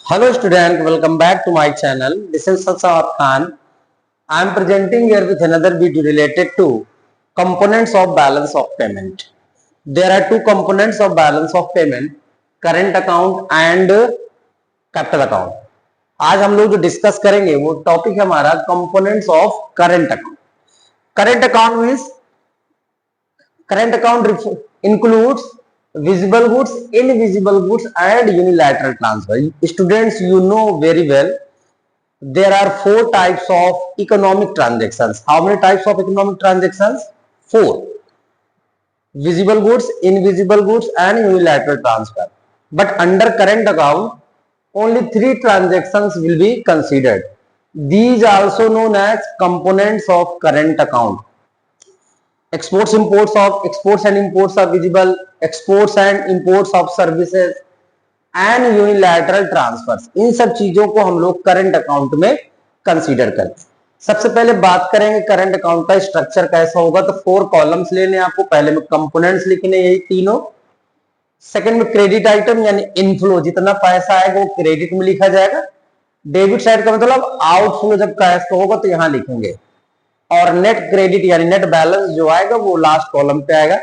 Hello student, welcome back to my channel. This is Sassawat Khan. I am presenting here with another video related to components of balance of payment. There are two components of balance of payment, current account and capital account. आज हम लोग जो discuss करेंगे वो topic है हमारा components of current account. Current account means current account includes visible goods, invisible goods and unilateral transfer. Students, you know very well there are four types of economic transactions. How many types of economic transactions? Four: visible goods, invisible goods and unilateral transfer. But under current account only three transactions will be considered. These are also known as components of current account. Exports and imports are visible, exports and imports of services and unilateral transfers. इन सब चीजों को हम लोग current account में consider करते हैं. सबसे पहले बात करेंगे करंट अकाउंट का स्ट्रक्चर कैसा होगा. तो 4 कॉलम्स लेने आपको. पहले में कंपोनेंट्स लिखने यही तीनों. सेकंड में क्रेडिट आइटम यानी इनफ्लो, जितना पैसा आएगा वो क्रेडिट में लिखा जाएगा. डेबिट साइड का मतलब आउटफ्लो जब कैश होगा तो यहां लिखेंगे. और नेट क्रेडिट यानी नेट बैलेंस जो आएगा वो लास्ट कॉलम पे आएगा.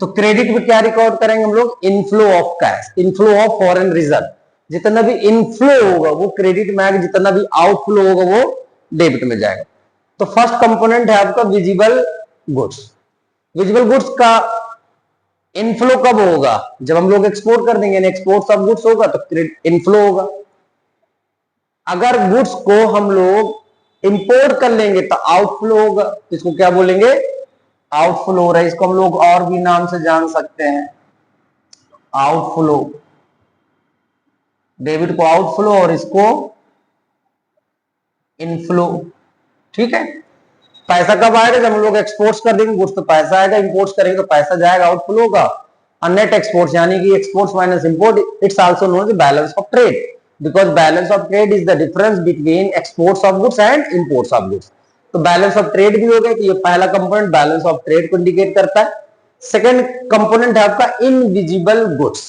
तो क्रेडिट में क्या रिकॉर्ड करेंगे हम लोग? Inflow of cash, inflow of foreign reserve. जितना भी इनफ्लो होगा वो क्रेडिट में आएगा, जितना भी आउटफ्लो होगा वो डेबिट में जाएगा. तो फर्स्ट कंपोनेंट है आपका विजिबल गुड्स. विजिबल गुड्स का इनफ्लो कब होगा? जब हम लोग एक्सपोर्ट कर देंगे. एक्सपोर्ट ऑफ गुड्स होगा तो इनफ्लो होगा. अगर गुड्स को हम लोग इंपोर्ट कर लेंगे तो आउटफ्लो होगा. इसको क्या बोलेंगे? आउटफ्लो हो रहा है. इसको हम लोग और भी नाम से जान सकते हैं, आउटफ्लो. डेबिट को आउटफ्लो और इसको इनफ्लो. ठीक है. पैसा कब आएगा? जब हम लोग एक्सपोर्ट्स कर देंगे गुड्स तो पैसा आएगा. इंपोर्ट्स करेंगे तो पैसा जाएगा, आउटफ्लो होगा. और नेट एक्सपोर्ट्स यानी कि exports minus import, it's also known as balance of trade. Because balance of trade is the difference between exports of goods and imports of goods. तो बैलेंस ऑफ ट्रेड भी हो गया. तो ये पहला कंपोनेंट बैलेंस ऑफ ट्रेड को indicate करता है. सेकंड कंपोनेंट है आपका इनविजिबल गुड्स.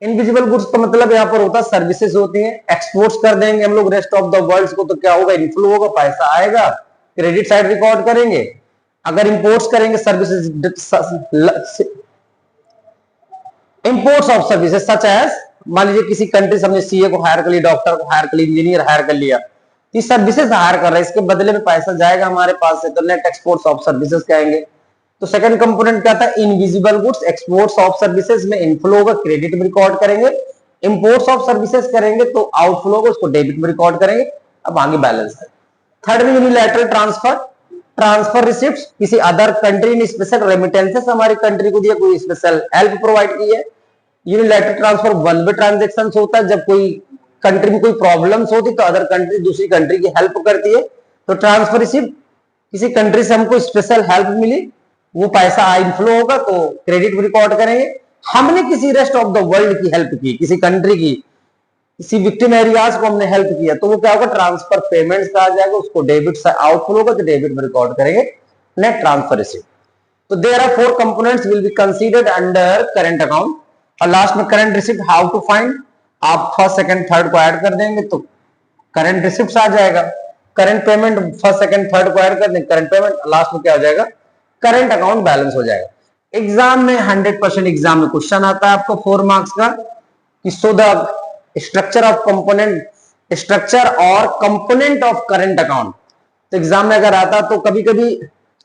इनविजिबल गुड्स का मतलब यहाँ पर होता है सर्विसेज होती हैं. एक्सपोर्ट्स कर देंगे हम लोग रेस्ट ऑफ द वर्ल्ड को तो क्या होगा? इनफ्लो होगा, पैसा आएगा, क्रेडिट साइड रिकॉर्ड करेंगे. अगर इंपोर्ट्स करेंगे services, imports of services such as, मान लीजिए किसी कंट्री से हमने सीए को हायर कर लिया, डॉक्टर को हायर कर लिया, इंजीनियर हायर कर लिया. ये सर्विसेज हायर कर रहा है, इसके बदले में पैसा जाएगा हमारे पास से, तो नेट एक्सपोर्ट्स ऑफ सर्विसेज कहेंगे. तो सेकंड कंपोनेंट क्या था? Invisible goods. Exports of services में इनफ्लो होगा, क्रेडिट में रिकॉर्ड करेंगे. इंपोर्ट्स ऑफ सर्विसेज करेंगे तो आउटफ्लो होगा, उसको डेबिट में रिकॉर्ड करेंगे. अब आगे बैलेंस है. थर्ड में यूनिलैटरल ट्रांसफर. ट्रांसफर रिसिप्ट, किसी अदर कंट्री ने स्पेशल रेमिटेंसेस हमारी कंट्री को दिया, कोई स्पेशल हेल्प प्रोवाइड की है. Unilateral transfer one way transactions होता है. जब कोई कंट्री में कोई प्रॉब्लम्स होती तो अदर कंट्री दूसरी कंट्री की हेल्प करती है. तो ट्रांसफर रिसीव, किसी कंट्री से हमको स्पेशल हेल्प मिली, वो पैसा इनफ्लो होगा तो क्रेडिट में रिकॉर्ड करेंगे. हमने किसी रेस्ट ऑफ द वर्ल्ड की हेल्प की, किसी कंट्री की, किसी विक्टिम एरियाज को हमने हेल्प किया, तो वो क्या होगा? ट्रांसफर पेमेंट्स कहा जाएगा. उसको डेबिट से आउटफ्लो होगा तो डेबिट में रिकॉर्ड करेंगे नेट ट्रांसफर रिसीव. तो there are 4 components will be considered under current account. और लास्ट में current receipt. How to find? आप फर्स्ट सेकंड थर्ड को ऐड कर देंगे तो करंट रिसिप्ट आ जाएगा. Current payment first second third को ऐड कर देंगे, करंट पेमेंट. लास्ट में क्या हो जाएगा? करंट अकाउंट बैलेंस हो जाएगा. एग्जाम में 100% एग्जाम में क्वेश्चन आता है आपको 4 मार्क्स का कि show the structure of component, structure और कंपोनेंट ऑफ करंट अकाउंट. तो एग्जाम में अगर आता तो कभी कभी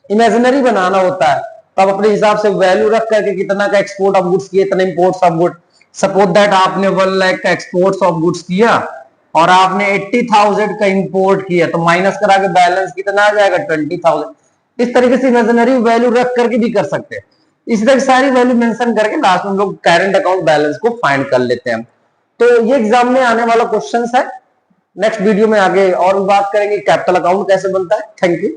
इमेजिनरी बनाना होता है, तब अपने हिसाब से वैल्यू रख करके कितना का एक्सपोर्ट ऑफ गुड्स किया, इतना imports of good. Suppose that आपने 1 लाख का एक्सपोर्ट्स ऑफ गुड्स किया और आपने 80,000 का इंपोर्ट किया, तो माइनस करा के बैलेंस कितना आ जाएगा? 20,000. इस तरीके से इमेजिनरी वैल्यू रख करके भी कर सकते हैं. इसी तरह सारी वैल्यू मेंशन करके लास्ट में हम लोग करंट अकाउंट बैलेंस को फाइंड कर लेते हैं. तो ये एग्जाम में आने वाला क्वेश्चन है. नेक्स्ट वीडियो में आगे और बात करेंगे कैपिटल अकाउंट कैसे बनता है. Thank you.